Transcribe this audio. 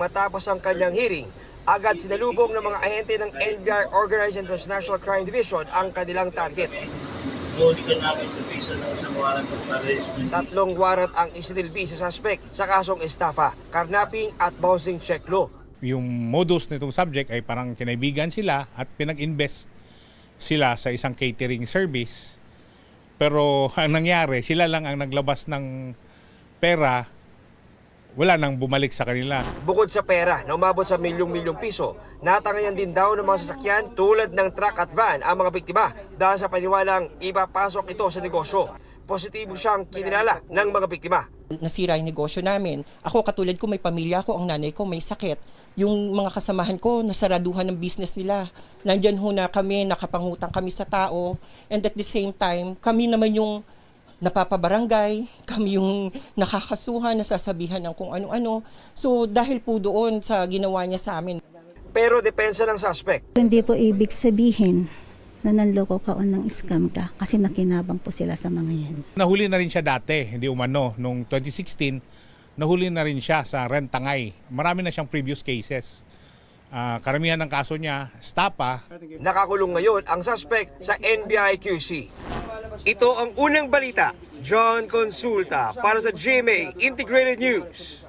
Matapos ang kanyang hearing, agad sinalubong ng mga ahente ng NBI Organized and Transnational Crime Division ang kanilang target. Inuulikan namin sa visa ng isang warrant of arrest. 3 warrant ang isinilbi sa suspect sa kasong estafa, karnaping at bouncing check law. Yung modus nitong subject ay parang kinaibigan sila at pinag-invest sila sa isang catering service. Pero ang nangyari, sila lang ang naglabas ng pera, wala nang bumalik sa kanila. Bukod sa pera na umabot sa milyong-milyong piso, natangayan din daw ng mga sasakyan tulad ng truck at van ang mga biktima dahil sa paniwalang ipapasok ito sa negosyo. Positibo siyang kinilala ng mga biktima. Nasira yung negosyo namin. Ako katulad ko, may pamilya ko, ang nanay ko may sakit. Yung mga kasamahan ko, nasaraduhan ng business nila. Nandyan ho na kami, nakapangutang kami sa tao. And at the same time, kami naman yung napapabarangay, kami yung nakakasuhan, nasasabihan ng kung ano-ano. So dahil po doon sa ginawa niya sa amin. Pero depensa ng suspect. Hindi po ibig sabihin na nanloko ka o nang scam ka kasi nakinabang po sila sa mga yan. Nahuli na rin siya dati, hindi umano. Noong 2016, nahuli na rin siya sa Rentangay. Marami na siyang previous cases. Karamihan ng kaso niya, stapa. Nakakulong ngayon ang suspect sa NBI QC. Ito ang unang balita. John Consulta para sa GMA Integrated News.